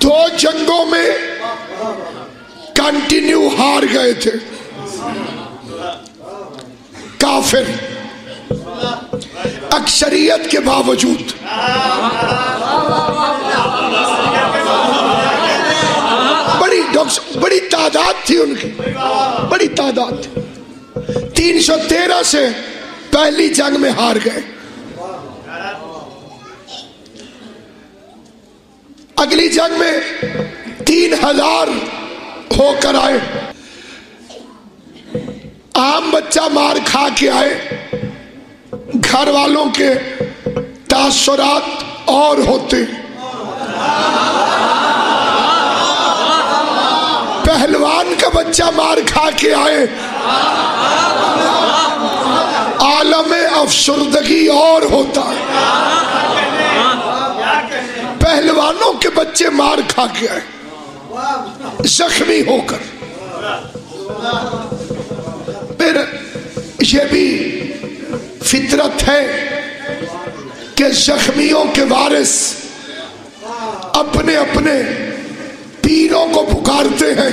2 جنگوں میں کنٹینیو ہار گئے تھے کافر، اکثریت کے باوجود۔ بڑی تعداد تھی ان کی، بڑی تعداد تھی۔ 313 سے پہلی جنگ میں ہار گئے، اگلی جنگ میں 3000 ہو کر آئے، عام بچہ مار کھا کے آئے، گھر والوں کے تاثرات اور ہوتے، پہلوان کا بچہ مار کھا کے آئے، عالم افسردگی اور ہوتا، پہلوانوں کے بچے مار کھا کے آئے زخمی ہو کر۔ پھر یہ بھی فطرت ہے کہ زخمیوں کے وارث اپنے اپنے پیروں کو پکارتے ہیں،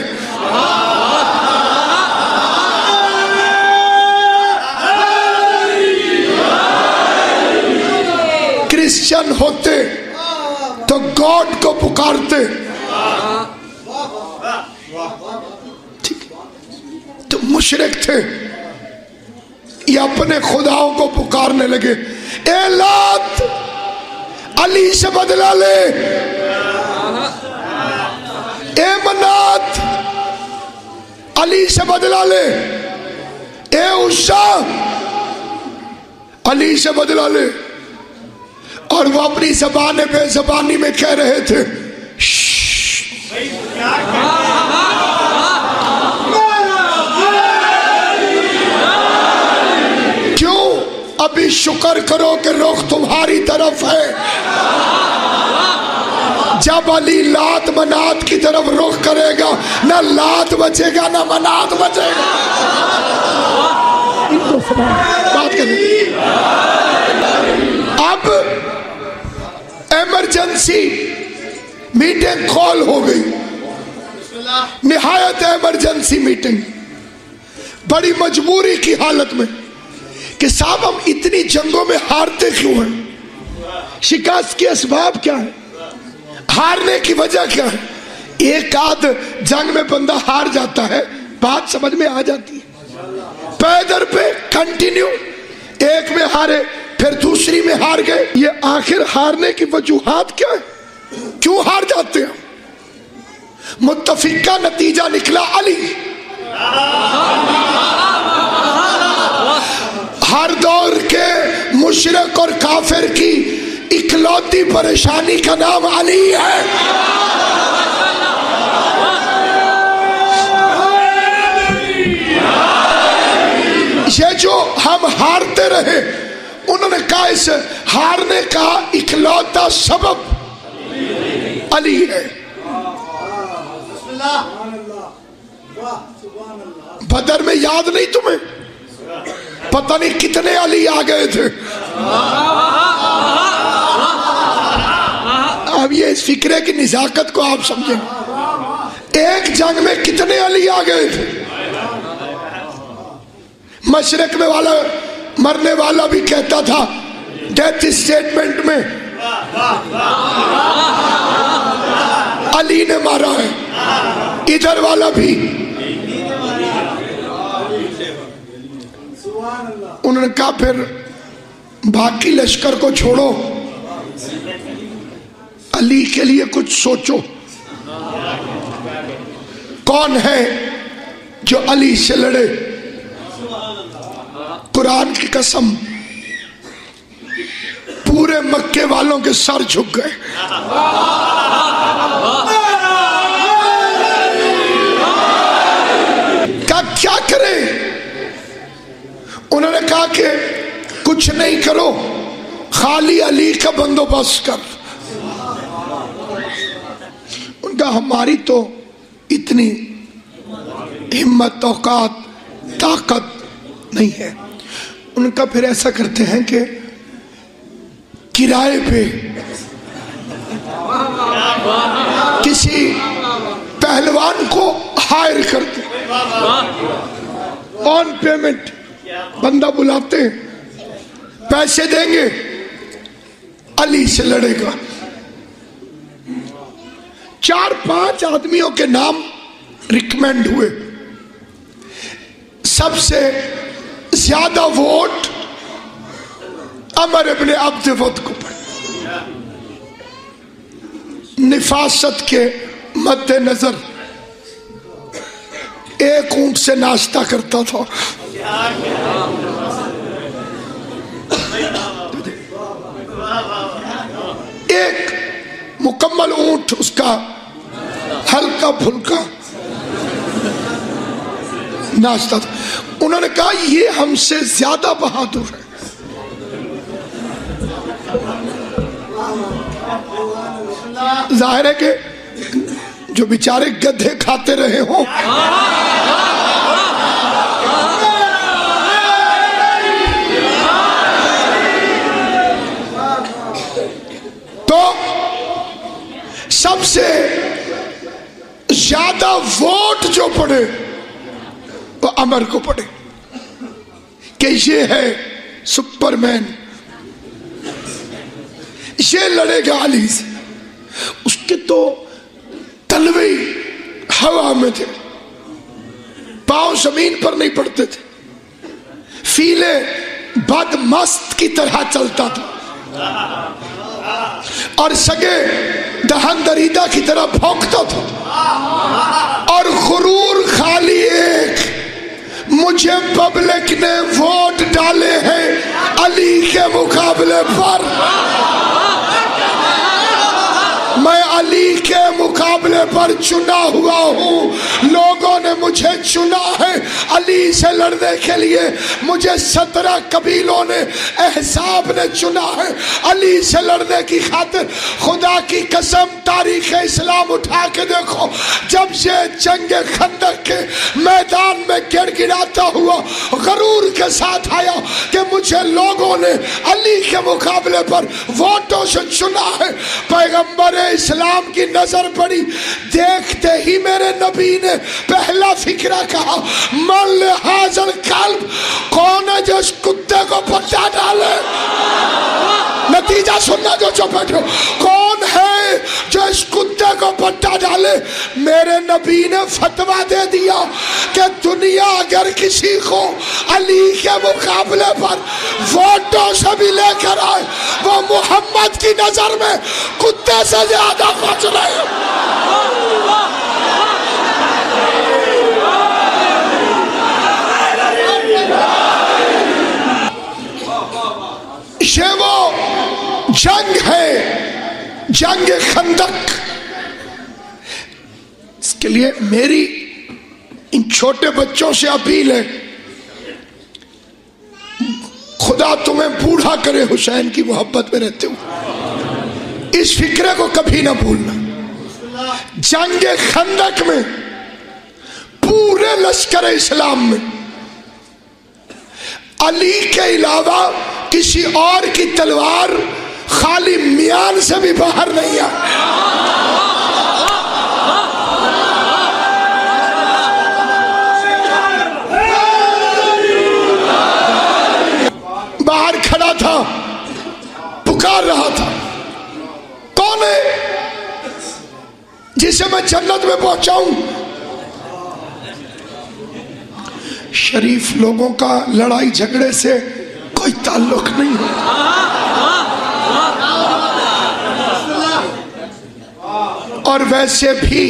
کرسچن ہوتے تو گاڈ کو پکارتے، تو مشرک تھے یہ اپنے خداؤں کو پکارنے لگے، اے لات علی سے بدلہ لے، اے منات علی سے بدلہ لے، اے عزا علی سے بدلہ لے۔ اور وہ اپنی زبان بے زبانی میں کہہ رہے تھے کیوں؟ ابھی شکر کرو کہ رخ تمہاری طرف ہے، جب علی لات منات کی طرف رخ کرے گا نہ لات بچے گا نہ منات بچے گا۔ بات کریں اب ایمرجنسی میٹنگ کال ہو گئی، نہایت ایمرجنسی میٹنگ، بڑی مجبوری کی حالت میں کہ صاحب ہم اتنی جنگوں میں ہارتے کیوں ہیں، شکست کے اسباب کیا ہیں، ہارنے کی وجہ کیا ہے۔ ایک آدھ جنگ میں بندہ ہار جاتا ہے، بات سمجھ میں آ جاتی ہے، پیدر پہ کنٹینیو، ایک میں ہارے پھر دوسری میں ہار گئے، یہ آخر ہارنے کی وجوہات کیا ہے، کیوں ہار جاتے ہیں؟ متفقہ نتیجہ نکلا علی۔ ہر دور کے مشرک اور کافر کی اکلوتی پریشانی کا نام علی ہے۔ یہ جو ہم ہارتے رہے، انہوں نے کہا اس ہارنے کا اکلوتا سبب علی ہے۔ بدر میں یاد نہیں تمہیں؟ پتہ نہیں کتنے علی آ گئے تھے۔ اب یہ اس فکرے کی نزاکت کو آپ سمجھیں، ایک جنگ میں کتنے علی آ گئے تھے۔ مشرق میں والا مرنے والا بھی کہتا تھا ڈیتھ اسٹیٹمنٹ میں علی نے مارا ہے، ادھر والا بھی۔ انہوں نے کہا پھر باقی لشکر کو چھوڑو، علی کے لیے کچھ سوچو، کون ہے جو علی سے لڑے۔ قرآن کی قسم پورے مکے والوں کے سر جھک گئے۔ کیا کریں؟ انہوں نے کہا کہ کچھ نہیں کرو، خالی علی کا بندوبست کر۔ ان کا ہماری تو اتنی ہمت اوقات طاقت نہیں ہے۔ ان کا پھر ایسا کرتے ہیں کہ کرائے پہ کسی پہلوان کو ہائر کرتے، آن پیمنٹ، بندہ بلاتے ہیں، پیسے دیں گے، علی سے لڑے گا۔ 4-5 آدمیوں کے نام ریکمینڈ ہوئے، سب سے زیادہ ووٹ عمر ابن عبد ود کو پڑے۔ نفاست کے مد نظر ایک اونٹ سے ناشتہ کرتا تھا، ایک مکمل اونٹ اس کا ہلکا پھلکا ناشتہ تھا۔ انہوں نے کہا یہ ہم سے زیادہ بہادر ہے۔ ظاہر ہے کہ جو بیچارے گدھے کھاتے رہے ہوں، تو سب سے زیادہ ووٹ جو پڑے وہ عمر کو پڑے کہ یہ ہے سپر مین، یہ لڑے گا علی سے۔ اس کے تو تلوے ہوا میں تھے، پاؤں زمین پر نہیں پڑتے تھے، فیلے بد مست کی طرح چلتا تھا اور سگے دہن دریدہ کی طرح بھونکتا تھا، اور غرور خالی ایک، مجھے پبلک نے ووٹ ڈالے ہیں علی کے مقابلے پر، میں علی کے مقابلے پر چنا ہوا ہوں، لوگوں نے مجھے چنا ہے علی سے لڑنے کے لیے، مجھے 17 قبیلوں نے، احزاب نے چنا ہے علی سے لڑنے کی خاطر۔ خدا کی قسم تاریخ اسلام اٹھا کے دیکھو، جب یہ جنگ خندق کے میدان میں گڑ گڑاتا ہوا غرور کے ساتھ آیا کہ مجھے لوگوں نے علی کے مقابلے پر ووٹوں سے چنا ہے، پیغمبر اسلام کی نظر پڑی، دیکھتے ہی میرے نبی نے پہلا فکرہ کہا، من لہذا القلب، کون ہے جو اس کتے کو پٹا ڈالے؟ نتیجہ سننا جو چپ بیٹھو، کون ہے جو اس کتے کو پٹا ڈالے؟ میرے نبی نے فتویٰ دے دیا کہ دنیا اگر کسی کو علی کے مقابلے پر ووٹوں سے بھی لے کر آئے، وہ محمد کی نظر میں کتے سے زیادہ کچھ نہیں۔ یہ وہ جنگ ہے، جنگ خندق۔ اس کے لیے میری ان چھوٹے بچوں سے اپیل ہے، خدا تمہیں بوڑھا کرے حسین کی محبت میں رہتے ہو، اس فکرے کو کبھی نہ بھولنا۔ جنگ خندق میں پورے لشکر اسلام میں علی کے علاوہ کسی اور کی تلوار خالی میان سے بھی باہر نہیں آئی۔ باہر کھڑا تھا، پکار رہا تھا، کون ہے جسے میں جنت میں پہنچاؤں؟ شریف لوگوں کا لڑائی جھگڑے سے کوئی تعلق نہیں ہے، اور ویسے بھی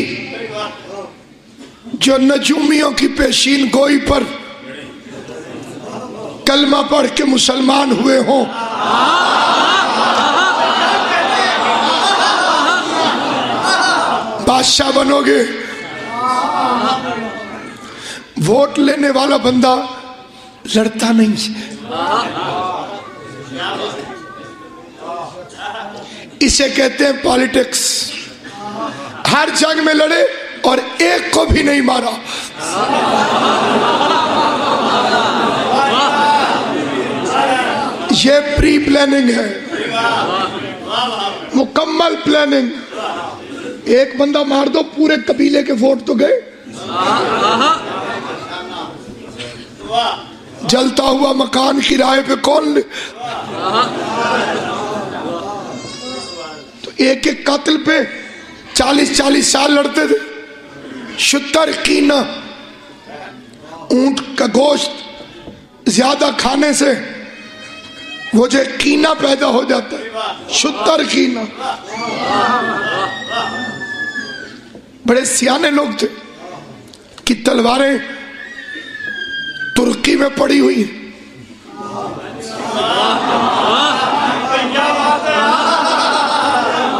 جو نجومیوں کی پیشین گوئی پر کلمہ پڑھ کے مسلمان ہوئے ہوں، بادشاہ بنو گے، ووٹ لینے والا بندہ لڑتا نہیں، اسے کہتے ہیں پالیٹکس۔ ہر جنگ میں لڑے اور ایک کو بھی نہیں مارا۔ یہ پری پلاننگ ہے، مکمل پلاننگ۔ ایک بندہ مار دو پورے قبیلے کے ووٹ تو گئے. جلتا ہوا مکان کرائے پہ کون لے؟ تو ایک ایک قاتل پہ 40 سال لڑتے تھے. 70 کینہ، اونٹ کا گوشت زیادہ کھانے سے وہ جو کینہ پیدا ہو جاتا ہے، 70 کینہ. بڑے سیانے لوگ تھے کہ تلواریں ترکی میں پڑی ہوئی ہیں.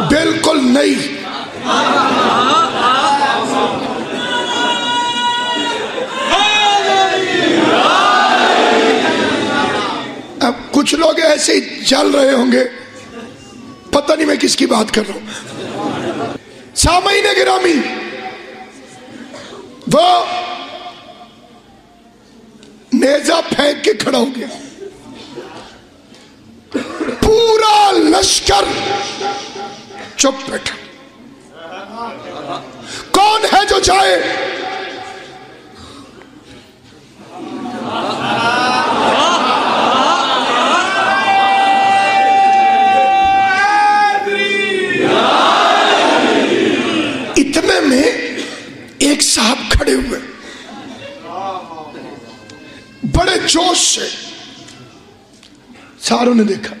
بالکل نہیں. اب کچھ لوگ ایسے ہی چل رہے ہوں گے، پتہ نہیں میں کس کی بات کر رہا ہوں. سامعین گرامی، وہ نیزہ پھینک کے کھڑا ہو گیا. پورا لشکر چپ بیٹھا. کون ہے جو جائے؟ اتنے میں ایک صاحب کھڑے ہوئے بڑے جوش سے. ساروں نے دیکھا.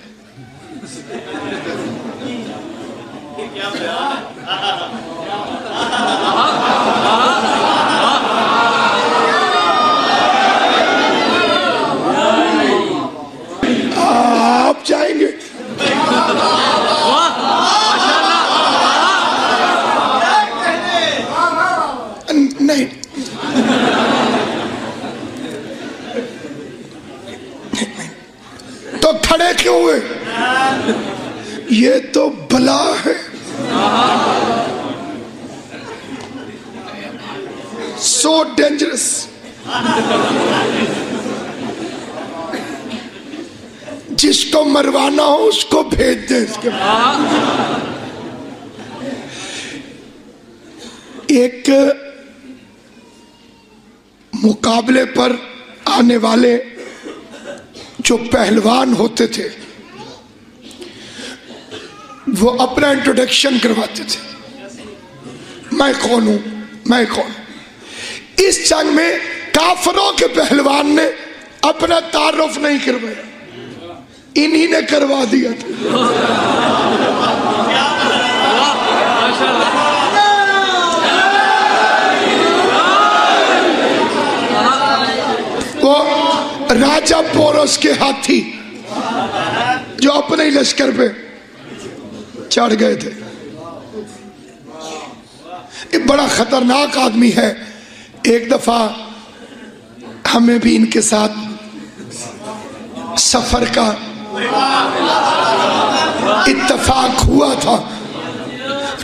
آپ جائیں گے؟ نہیں. تو کھڑے کیوں ہوئے؟ یہ تو بلا ہے. سو ڈینجرس. جس کو مروانا ہو اس کو بھیج دیں. اس کے ایک مقابلے پر آنے والے جو پہلوان ہوتے تھے وہ اپنا انٹروڈکشن کرواتے تھے. میں کون ہوں، میں کون. اس جنگ میں کافروں کے پہلوان نے اپنا تعارف نہیں کروایا، انہی نے کروا دیا تھا. وہ راجہ پورس کے ہاتھی جو اپنے لشکر پہ چڑھ گئے تھے. یہ بڑا خطرناک آدمی ہے. ایک دفعہ ہمیں بھی ان کے ساتھ سفر کا اتفاق ہوا تھا.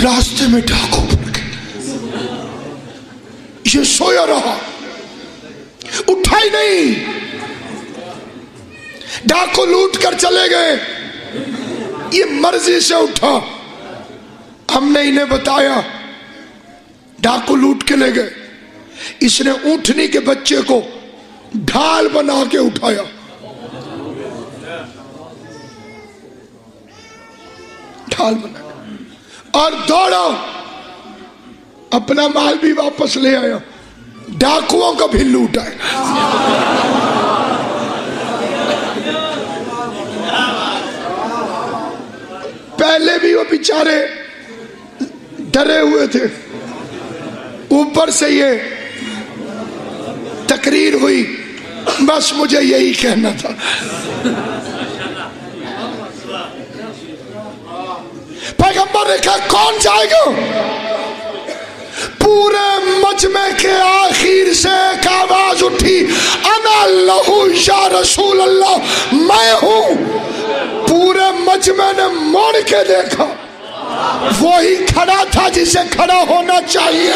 راستے میں ڈاکو پڑ گئے. یہ سویا رہا، اٹھا ہی نہیں. ڈاکو لوٹ کر چلے گئے. یہ مرضی سے اٹھا. ہم نے انہیں بتایا. ڈاکو لوٹ کے لے گئے. اس نے اونٹنی کے بچے کو ڈھال بنا کے اٹھایا. ڈھال بنا اور دوڑا. اپنا مال بھی واپس لے آیا. ڈاکوؤں کا بھی لوٹ آیا. پہلے بھی وہ بیچارے ڈرے ہوئے تھے. اوپر سے یہ تقریر ہوئی. بس مجھے یہی کہنا تھا. پیغمبر نے کہا کون جائے گا؟ پورے مجمع کے آخر سے ایک آواز اٹھی، انا لہو یا رسول اللہ، میں ہوں. پورے مجمع نے موڑ کے دیکھا. وہی کھڑا تھا جسے کھڑا ہونا چاہیے.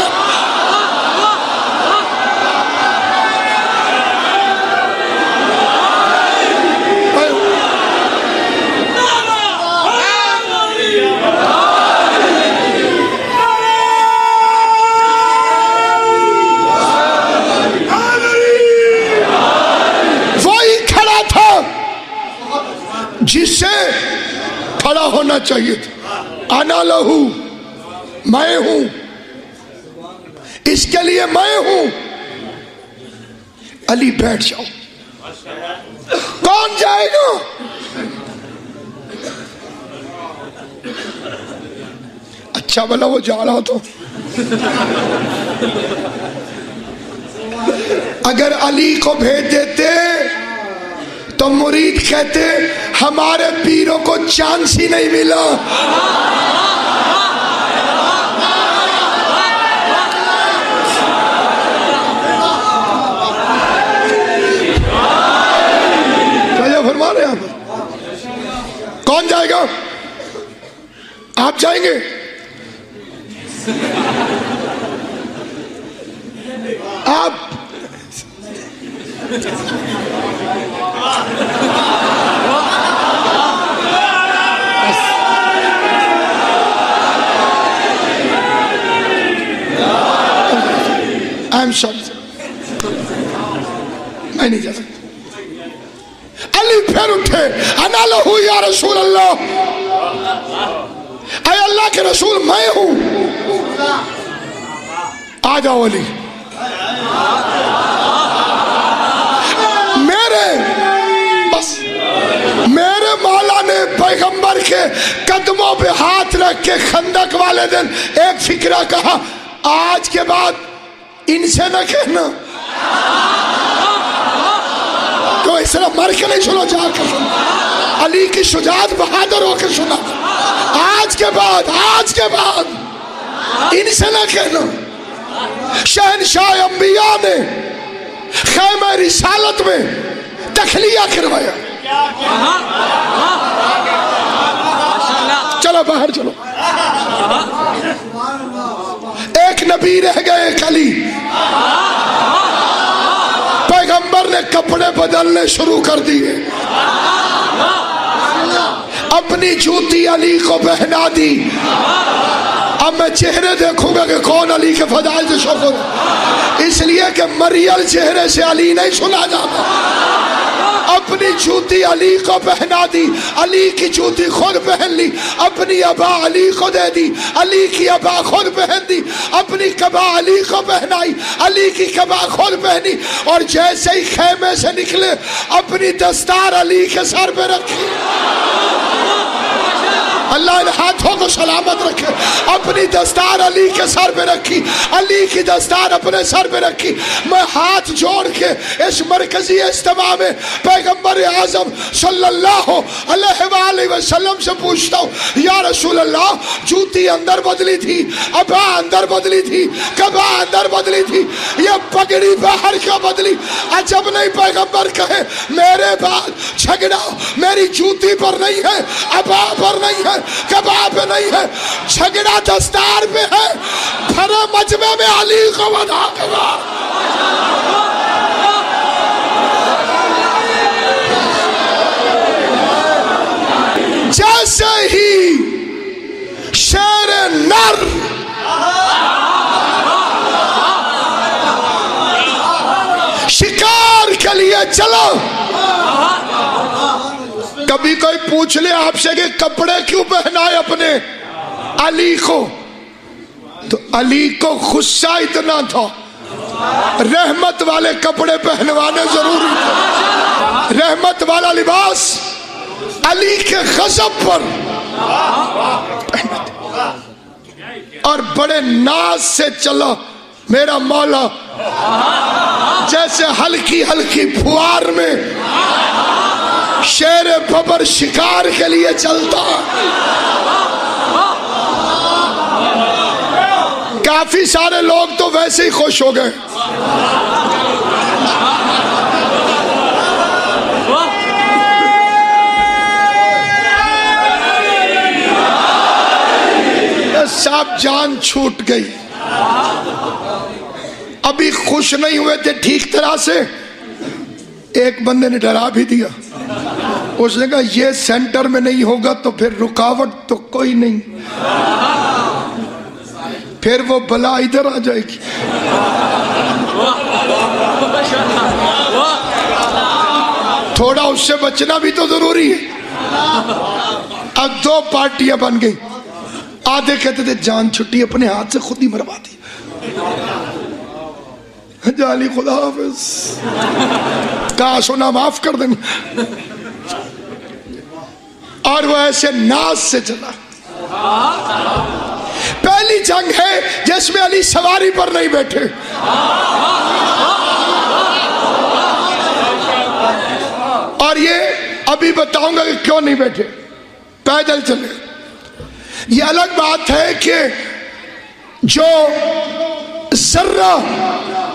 کھڑا ہونا چاہیے تھا. انا لہو، میں ہوں، اس کے لیے میں ہوں. علی بیٹھ جاؤ. کون جائے گا؟ اچھا بلا وہ جا رہا تو. اگر علی کو بھیج دیتے تو مرید کہتے ہمارے پیروں کو چانس ہی نہیں ملا. کیا فرما رہے ہیں آپ؟ کون جائے گا؟ آپ جائیں گے؟ آپ I'm sorry میں نہیں جا سکتا. علی پھر اٹھے. انا لہو یا رسول اللہ، اے اللہ کے رسول میں ہوں. آ جاؤ علی. میرے مولا نے پیغمبر کے قدموں پہ ہاتھ رکھ کے خندق والے دن ایک فکرہ کہا، آج کے بعد ان سے نہ کہنا. تو اس طرح مر کے نہیں سنو، جا کے سنو. علی کی شجاعت بہادر ہو کے سنا. آج کے بعد ان سے نہ کہنا. شہنشاہ انبیاء نے خیمہ رسالت میں تخلیہ کروایا. چلو باہر چلو. ایک نبی رہ گئے، ایک علی. پیغمبر نے کپڑے بدلنے شروع کر دیے. اپنی جوتی علی کو پہنا دی. اب میں چہرے دیکھوں گا کہ کون علی کے فضائل سے شکر ہے، اس لیے کہ مریل چہرے سے علی نہیں سنا جاتا. اپنی جوتی علی کو پہنا دی. علی کی جوتی خود پہن لی. اپنی ابا علی کو دے دی. علی کی ابا خود پہن دی. اپنی قبا علی کو پہنائی. علی کی قبا خود پہنی. اور جیسے ہی خیمے سے نکلے اپنی دستار علی کے سر پہ رکھی. اللہ ان ہاتھوں کو سلامت رکھے. اپنی دستار علی کے سر پہ رکھی. علی کی دستار اپنے سر پہ رکھی. میں ہاتھ جوڑ کے اس مرکزی اجتماع میں پیغمبر اعظم صلی اللہ علیہ وآلہ وسلم سے پوچھتا ہوں، یا رسول اللہ، جوتی اندر بدلی تھی، ابا اندر بدلی تھی، کبا اندر بدلی تھی، یہ پگڑی باہر کیا بدلی؟ عجب نہیں پیغمبر کہے میرے بعد جھگڑا میری جوتی پر نہیں ہے، ابا پر نہیں ہے، کبا پہ نہیں ہے، جھگڑا دستار پہ ہے. بھرے مجمع میں علی کو ودا کرا. جیسے ہی شیر نر شکار کے لیے چلو. کبھی کوئی پوچھ لے آپ سے کہ کپڑے کیوں پہنائے اپنے علی کو، تو علی کو غصہ اتنا تھا، رحمت والے کپڑے پہنوانے ضروری تھے. رحمت والا لباس علی کے غضب پر اور بڑے ناز سے چلا میرا مولا، جیسے ہلکی ہلکی پھوار میں شیر ببر شکار کے لیے چلتا. کافی سارے لوگ تو ویسے ہی خوش ہو گئے. صاحب جان چھوٹ گئی. ابھی خوش نہیں ہوئے تھے ٹھیک طرح سے، ایک بندے نے ڈرا بھی دیا. اس نے کہا یہ سینٹر میں نہیں ہوگا تو پھر رکاوٹ تو کوئی نہیں، پھر وہ بلا ادھر آ جائے گی. تھوڑا اس سے بچنا بھی تو ضروری ہے. اب دو پارٹیاں بن گئی. آدھے کہتے تھے جان چھٹی اپنے ہاتھ سے خود ہی مروا دی. جعلی خدا حافظ, کاش ہونا معاف کر دیں. اور وہ ایسے ناز سے چلا. پہلی جنگ ہے جس میں علی سواری پر نہیں بیٹھے. اور یہ ابھی بتاؤں گا کہ کیوں نہیں بیٹھے, پیدل چلے. یہ الگ بات ہے کہ جو ذرہ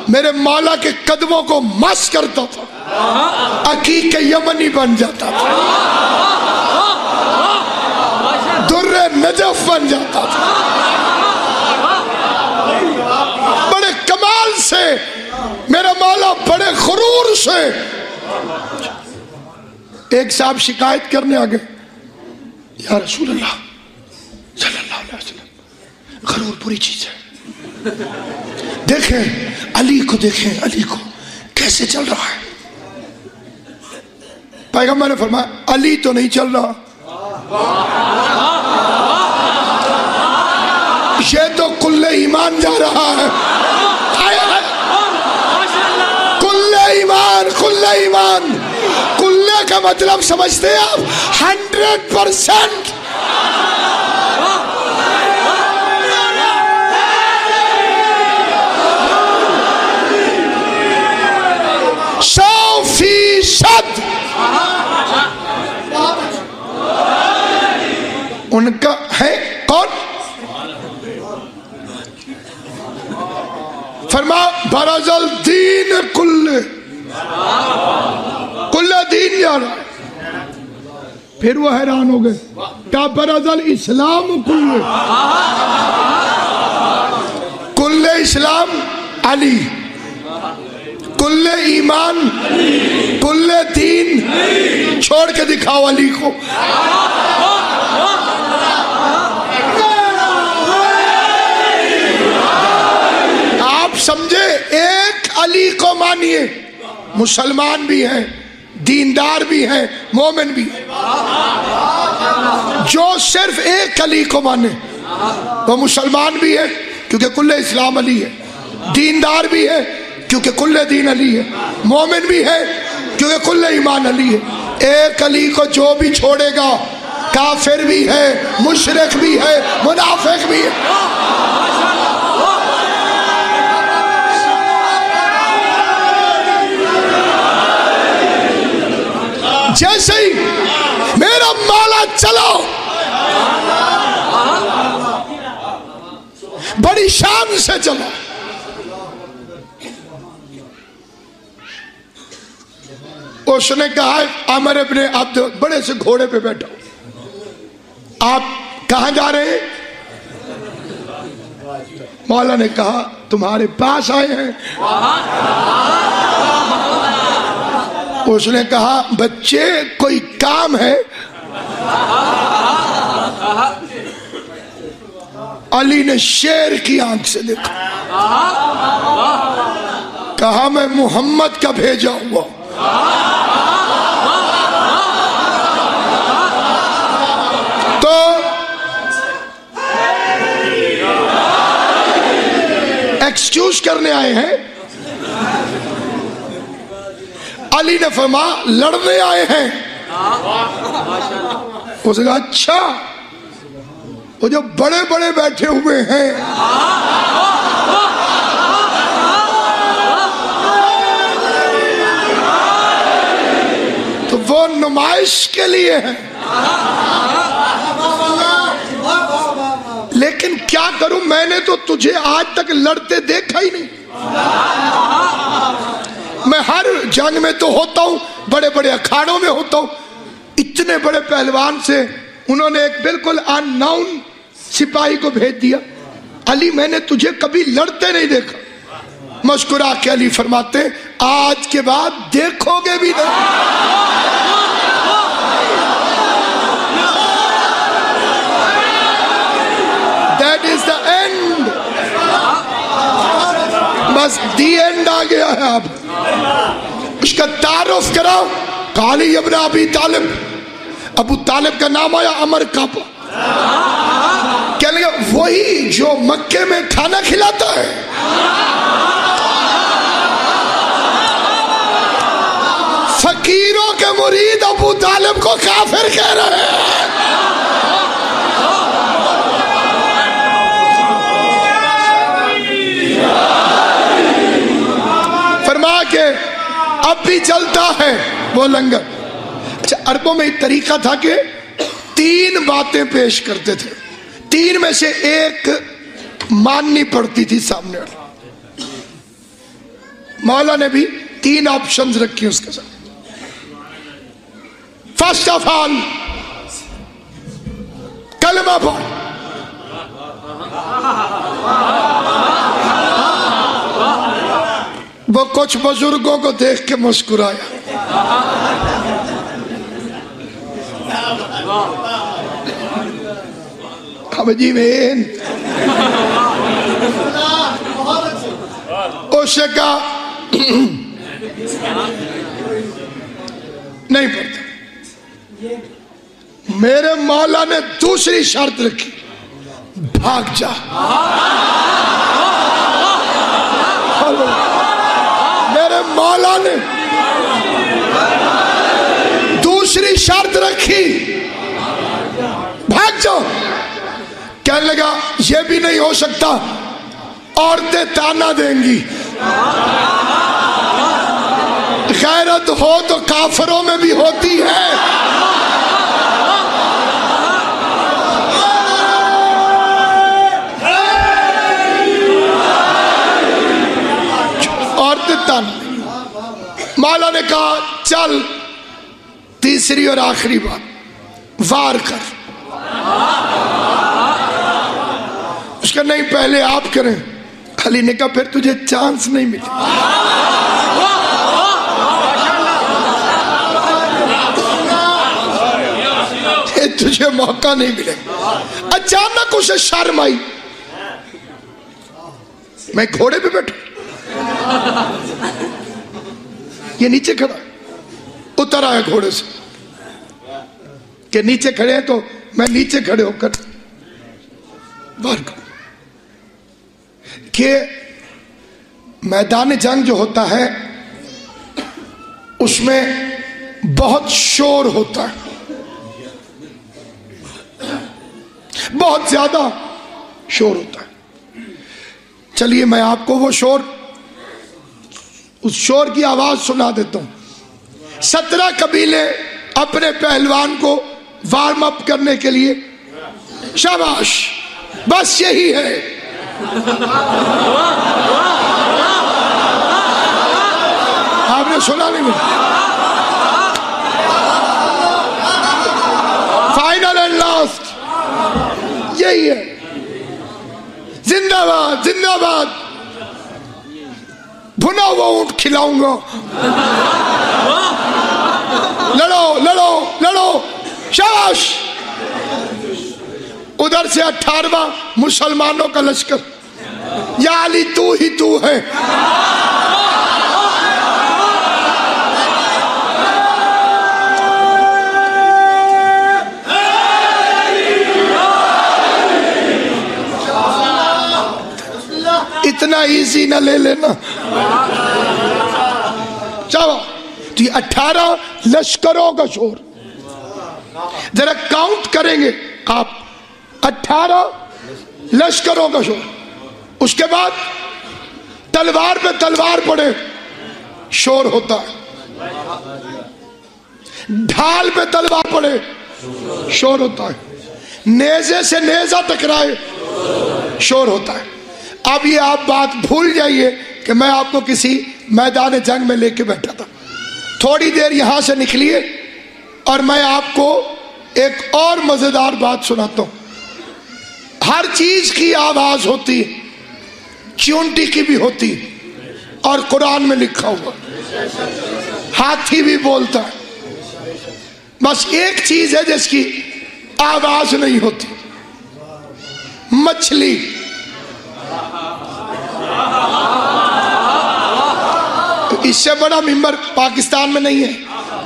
میرے مولا کے قدموں کو مس کرتا تھا عقیق یمنی بن جاتا تھا, در نجف بن جاتا تھا. بڑے کمال سے میرا مولا, بڑے غرور سے. ایک صاحب شکایت کرنے آگے, یا رسول اللہ صلی اللہ علیہ وسلم, غرور بری چیز ہے. دیکھیں علی کو, دیکھیں علی کو کیسے چل رہا ہے. پیغمبر نے فرمایا علی تو نہیں چل رہا, یہ تو کل ایمان جا رہا ہے. کل ایمان, کل ایمان, کلے کا مطلب سمجھتے ہیں آپ 100%. ان کا ہے کون؟ فرما برز الدین کل دین جا رہا ہے. پھر وہ حیران ہو گئے, کیا برز الاسلام کل اسلام علی, کل ایمان کل دین, چھوڑ کے دکھاؤ علی کو. آپ سمجھے, ایک علی کو مانیے, مسلمان بھی ہیں, دیندار بھی ہیں, مومن بھی ہیں. جو صرف ایک علی کو مانے وہ مسلمان بھی ہے کیونکہ کل اسلام علی ہے, دیندار بھی ہے کیونکہ کل دین علی ہے, مومن بھی ہے کیونکہ کل ایمان علی ہے. ایک علی کو جو بھی چھوڑے گا کافر بھی ہے, مشرک بھی ہے, منافق بھی ہے. جیسے ہی میرا مولا چلا بڑی شان سے چلا, اس نے کہا عمر ابن عبد, بڑے سے گھوڑے پہ بیٹھا, آپ کہاں جا رہے ہیں؟ مولا نے کہا تمہارے پاس آئے ہیں. اس نے کہا بچے کوئی کام ہے؟ علی نے شیر کی آنکھ سے دیکھا, کہا میں محمد کا بھیجا ہوا. تو ایکسکیوز کرنے آئے ہیں. علی نے فرمایا لڑنے آئے ہیں. اس نے کہا اچھا, وہ جو بڑے بڑے بیٹھے ہوئے ہیں تو وہ نمائش کے لیے ہیں. لیکن کیا کروں, میں نے تو تجھے آج تک لڑتے دیکھا ہی نہیں. میں ہر جنگ میں تو ہوتا ہوں, بڑے بڑے اکھاڑوں میں ہوتا ہوں. اتنے بڑے پہلوان سے انہوں نے ایک بالکل ان نون سپاہی کو بھیج دیا. علی میں نے تجھے کبھی لڑتے نہیں دیکھا. مسکرا کے علی فرماتے آج کے بعد دیکھو گے بھی نہیں. That is the end. بس دی اینڈ آ گیا ہے. اب اس کا تعارف کراؤ. علی ابن ابی طالب ابو طالب کا نام آیا، عمر کانپا. کہنے لگا وہی جو مکے میں کھانا کھلاتا ہے. فقیروں کے مرید ابو طالب کو کافر کہہ رہے ہیں. فرما کہ اب بھی چلتا ہے وہ لنگر. اچھا، عربوں میں ایک طریقہ تھا کہ 3 باتیں پیش کرتے تھے، 3 میں سے ایک ماننی پڑتی تھی سامنے والا. مولا نے بھی 3 آپشنز رکھی اس کے ساتھ. فرسٹ آف آل کلمہ پڑھ. وہ کچھ بزرگوں کو دیکھ کے مسکرایا. اب جی مین اس نے کہا نہیں پڑھتا. میرے مولا نے دوسری شرط رکھی، بھاگ جا. میرے مولا نے دوسری شرط رکھی، بھاگ جاؤ. کہنے لگا یہ بھی نہیں ہو سکتا، عورتیں تانا دیں گی. غیرت ہو تو کافروں میں بھی ہوتی ہے. عورتیں تانا. مولا نے کہا چل تیسری اور آخری بات، وار کر. اس کا نہیں پہلے آپ کریں. علی نے کہا پھر تجھے چانس نہیں ملے. تجھے موقع نہیں ملے. اچانک اسے شرم آئی. میں گھوڑے پہ بیٹھا، یہ نیچے کھڑا. اتر آیا گھوڑے سے کہ نیچے کھڑے ہیں تو میں نیچے کھڑے ہو کر بار کروں. کہ میدان جنگ جو ہوتا ہے اس میں بہت شور ہوتا ہے، بہت زیادہ شور ہوتا ہے. چلیے میں آپ کو وہ شور، اس شور کی آواز سنا دیتا ہوں. 17 قبیلے اپنے پہلوان کو وارم اپ کرنے کے لیے، شاباش بس یہی ہے. آپ نے سنا نہیں مجھے. فائنل اینڈ لاسٹ یہی ہے. زندہ باد زندہ باد. بھنا ہوا اونٹ کھلاؤں گا. لڑو لڑو لڑو، شاباش. ادھر سے 18واں مسلمانوں کا لشکر، یاعلی تو ہی تو ہے. اتنا ایزی نہ لے لینا. چلو تو یہ 18 لشکروں کا شور. ذرا کاؤنٹ کریں گے آپ، 18 لشکروں کا شور. اس کے بعد تلوار پہ تلوار پڑے شور ہوتا ہے، ڈھال پہ تلوار پڑے شور ہوتا ہے، نیزے سے نیزہ ٹکرائے شور ہوتا ہے. اب یہ آپ بات بھول جائیے کہ میں آپ کو کسی میدان جنگ میں لے کے بیٹھا تھا. تھوڑی دیر یہاں سے نکلیے اور میں آپ کو ایک اور مزیدار بات سناتا ہوں. ہر چیز کی آواز ہوتی ہے، چونٹی کی بھی ہوتی ہے، اور قرآن میں لکھا ہوا ہاتھی بھی بولتا ہے. بس ایک چیز ہے جس کی آواز نہیں ہوتی، مچھلی. اس سے بڑا ممبر پاکستان میں نہیں ہے.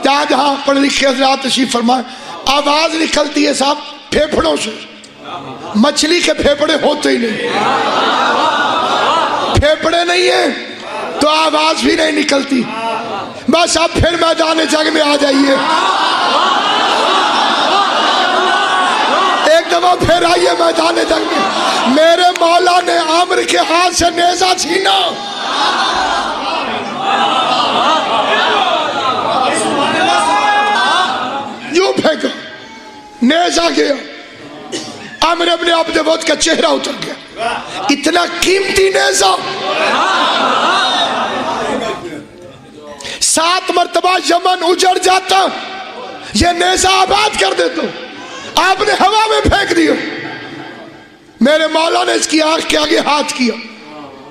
جہاں جہاں پڑھے لکھے حضرات تشریف فرمائے آواز نکلتی ہے صاحب پھیپھڑوں سے. مچھلی کے پھیپھڑے ہوتے ہی نہیں, پھیپھڑے نہیں ہیں تو آواز بھی نہیں نکلتی. بس اب پھر میدان جنگ میں آ جائیے, ایک دفعہ پھر آئیے میدان جنگ میں. میرے مولا نے عامر کے ہاتھ سے نیزہ چھینا, یوں پھینکا, نیزہ گیا, عامر ابن عبد ود کا چہرہ اتر گیا. اتنا قیمتی نیزہ 7 مرتبہ یمن اجڑ جاتا, یہ نیزہ آباد کر دیتا. آپ نے ہوا میں پھینک دیا. میرے مولا نے اس کی آنکھ کے آگے ہاتھ کیا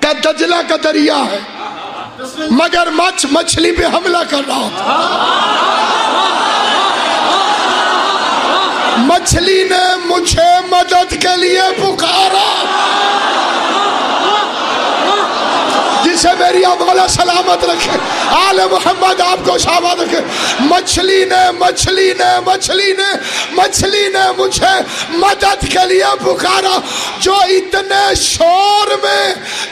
کہ دجلہ کا دریا ہے, مگر مچھلی پہ حملہ کر رہا تھا. مچھلی نے مجھے مدد کے لیے پکارا, جسے میری مولا سلامت رکھے, آل محمد آپ کو شاباد رکھے. مچھلی نے مجھے مدد کے لیے پکارا. جو اتنے شور میں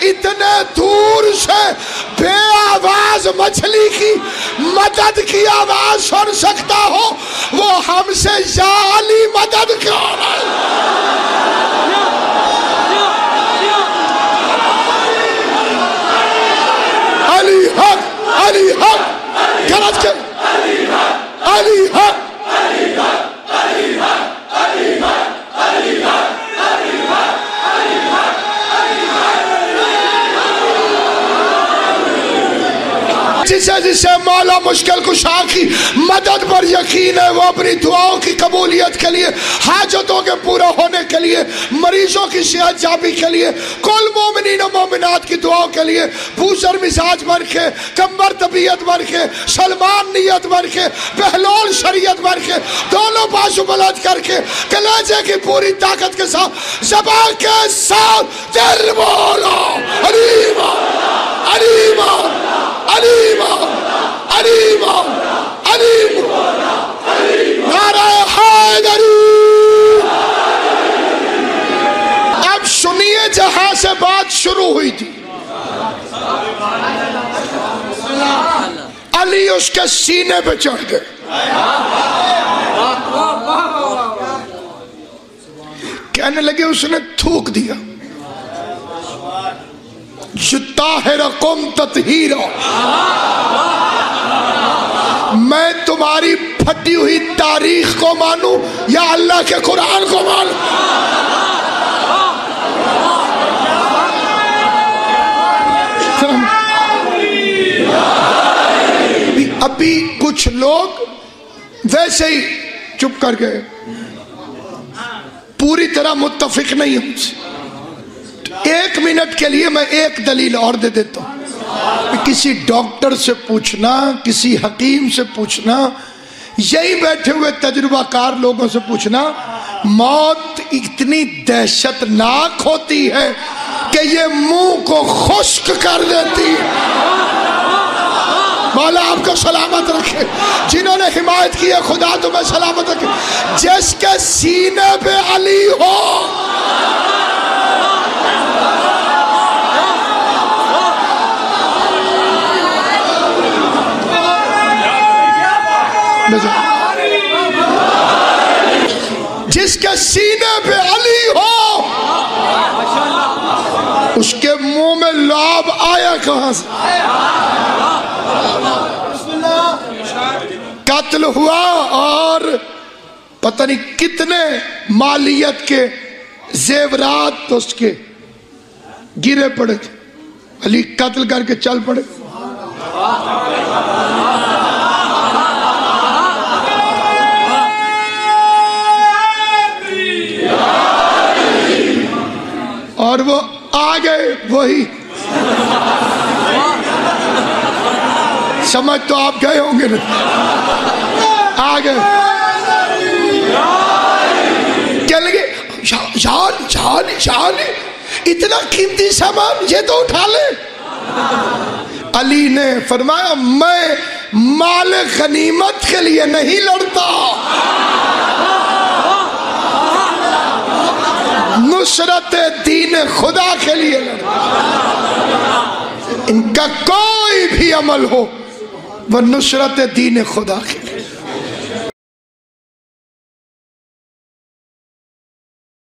اتنے دور سے بے آواز مچھلی کی مدد کی آواز سن سکتا ہو, وہ ہم سے یاعلی مدد کر رہا ہے. علی حق, علی حق, غلط کر, علی حق, علی حق, علی حق, علی حق, علی حق, علی حق, علی حق, علی حق, جسے مولا مشکل کشا کی مدد پر یقین ہے, وہ اپنی دعاؤں کی قبولیت کے لیے, حاجتوں کے پورا ہونے کے لیے, مریضوں کی صحت یابی کے لیے, کل مومنین و مومنات کی دعاؤں کے لیے, بوسر مزاج بن کے, کمبر طبیعت بن کے, سلمان نیت بن کے, بہلول شریعت بن کے, دونوں بازو بلند کر کے, کلیجے کی پوری طاقت کے ساتھ, زبان کے ساتھ دل بولو علیہ علیہ علیہ علیہ علیہ نعرہ حیدری. اب سنیے جہاں سے بات شروع ہوئی تھی, علی اس کے سینے پہ چڑھ گئے. کہنے لگے اس نے تھوک دیا, طاہرکم تطہیرا, میں تمہاری پھٹی ہوئی تاریخ کو مانوں یا اللہ کے قرآن کو مانوں؟ ابھی کچھ لوگ ویسے ہی چپ کر گئے, پوری طرح متفق نہیں ہوں. 1 منٹ کے لیے میں ایک دلیل اور دے دیتا ہوں. کسی ڈاکٹر سے پوچھنا, کسی حکیم سے پوچھنا, یہی بیٹھے ہوئے تجربہ کار لوگوں سے پوچھنا, موت اتنی دہشت ناک ہوتی ہے کہ یہ منہ کو خشک کر دیتی. مولا آپ کو سلامت رکھے, جنہوں نے حمایت کی ہے خدا تمہیں سلامت رکھے. جس کے سینے پہ علی ہو, جس کے سینے پہ علی ہو, اس کے منہ میں لعاب آیا کہاں سے؟ قتل ہوا اور پتہ نہیں کتنے مالیت کے زیورات اس کے گرے پڑے تھے. علی قتل کر کے چل پڑے. اور وہ آگئے, وہی سمجھ تو آپ گئے ہوں گے نا, آگئے کیا لگے شان اتنا قیمتی سامان یہ تو اٹھا لے. علی نے فرمایا میں مال غنیمت کے لیے نہیں لڑتا، نصرت دین خدا کے لیے لڑتا۔ ان کا کوئی بھی عمل ہو وہ نصرت دین خدا کے لیے۔